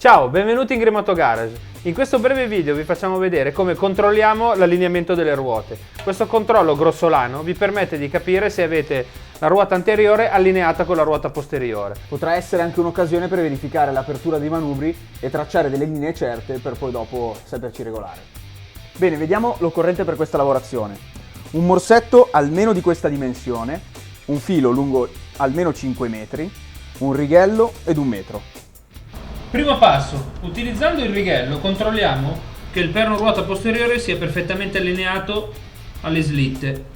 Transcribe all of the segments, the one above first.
Ciao, benvenuti in Gremotto Garage. In questo breve video vi facciamo vedere come controlliamo l'allineamento delle ruote. Questo controllo grossolano vi permette di capire se avete la ruota anteriore allineata con la ruota posteriore. Potrà essere anche un'occasione per verificare l'apertura dei manubri e tracciare delle linee certe per poi dopo saperci regolare. Bene, vediamo l'occorrente per questa lavorazione. Un morsetto almeno di questa dimensione, un filo lungo almeno 5 metri, un righello ed 1 metro. Primo passo, utilizzando il righello controlliamo che il perno ruota posteriore sia perfettamente allineato alle slitte.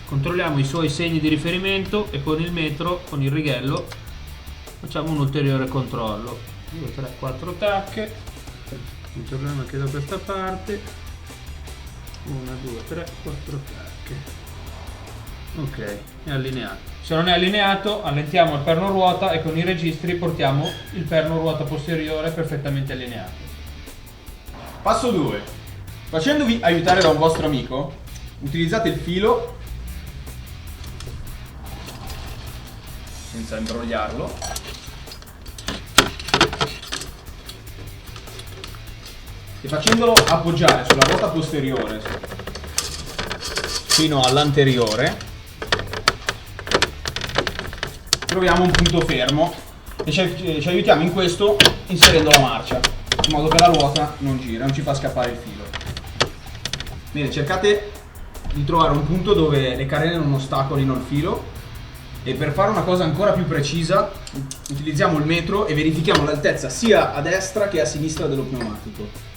Controlliamo i suoi segni di riferimento e con il metro, con il righello, facciamo un ulteriore controllo. 2, 3, 4 tacche, controlliamo anche da questa parte. 1, 2, 3, 4 tacche. Ok, è allineato. Se non è allineato, allentiamo il perno ruota e con i registri portiamo il perno ruota posteriore perfettamente allineato. Passo 2. Facendovi aiutare da un vostro amico, utilizzate il filo senza imbrogliarlo e facendolo appoggiare sulla ruota posteriore fino all'anteriore troviamo un punto fermo e ci aiutiamo in questo inserendo la marcia in modo che la ruota non gira, non ci fa scappare il filo. Bene, cercate di trovare un punto dove le carene non ostacolino il filo e per fare una cosa ancora più precisa utilizziamo il metro e verifichiamo l'altezza sia a destra che a sinistra dello pneumatico.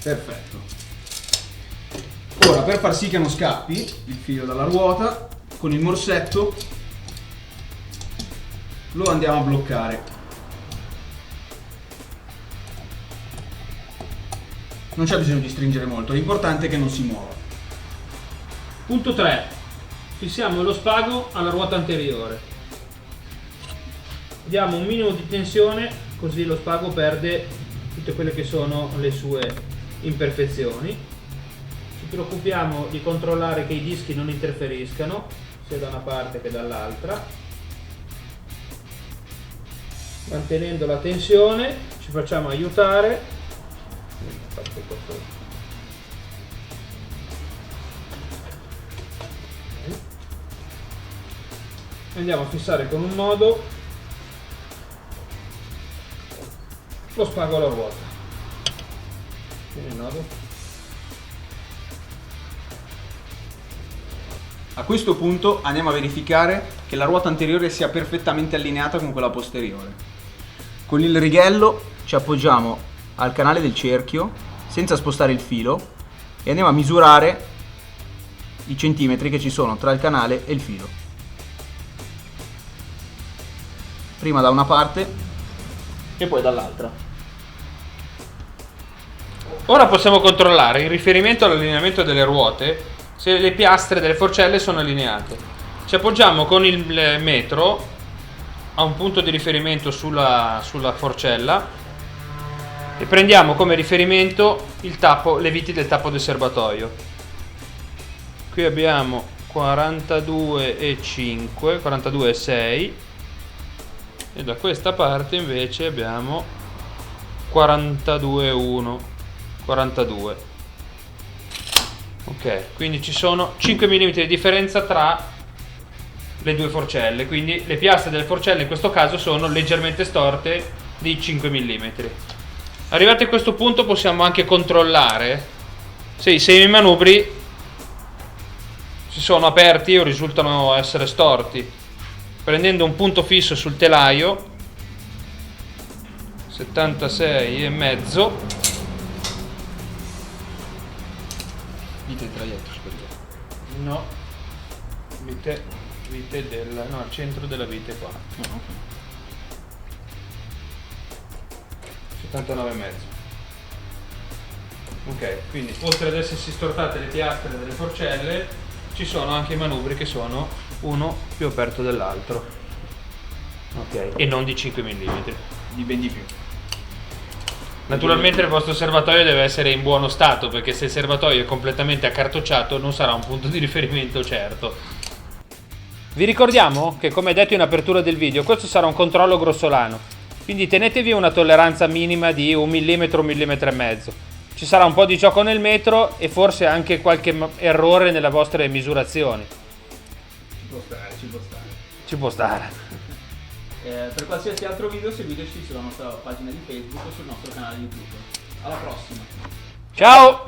Perfetto. Ora, per far sì che non scappi il filo dalla ruota, con il morsetto lo andiamo a bloccare. Non c'è bisogno di stringere molto, l'importante è che non si muova. Punto 3. Fissiamo lo spago alla ruota anteriore. Diamo un minimo di tensione, così lo spago perde tutte quelle che sono le sue imperfezioni. Ci preoccupiamo di controllare che i dischi non interferiscano sia da una parte che dall'altra, mantenendo la tensione ci facciamo aiutare e andiamo a fissare con un nodo lo spago alla ruota. Il nodo. A questo punto andiamo a verificare che la ruota anteriore sia perfettamente allineata con quella posteriore. Con il righello ci appoggiamo al canale del cerchio senza spostare il filo e andiamo a misurare i centimetri che ci sono tra il canale e il filo. Prima da una parte e poi dall'altra. Ora possiamo controllare in riferimento all'allineamento delle ruote se le piastre delle forcelle sono allineate. Ci appoggiamo con il metro a un punto di riferimento sulla forcella e prendiamo come riferimento il tappo, le viti del tappo del serbatoio. Qui abbiamo 42,5, 42,6 e da questa parte invece abbiamo 42,1. 42. Ok, quindi ci sono 5 mm di differenza tra le due forcelle, quindi le piastre delle forcelle in questo caso sono leggermente storte di 5 mm. Arrivati a questo punto possiamo anche controllare se i semi manubri si sono aperti o risultano essere storti. Prendendo un punto fisso sul telaio 76,5. Vite di traietto superiore. No, vite del, no, al centro della vite qua. Oh, okay. 79,5. Ok, quindi oltre ad essersi stortate le piastre delle forcelle, ci sono anche i manubri che sono uno più aperto dell'altro. Ok, e non di 5 mm. Di ben di più. Naturalmente il vostro serbatoio deve essere in buono stato, perché se il serbatoio è completamente accartocciato non sarà un punto di riferimento certo. Vi ricordiamo che, come detto in apertura del video, questo sarà un controllo grossolano, quindi tenetevi una tolleranza minima di 1 mm, 1,5 mm. Ci sarà un po' di gioco nel metro e forse anche qualche errore nelle vostre misurazioni. Ci può stare, ci può stare. Ci può stare. Per qualsiasi altro video seguiteci sulla nostra pagina di Facebook o sul nostro canale YouTube. Alla prossima! Ciao!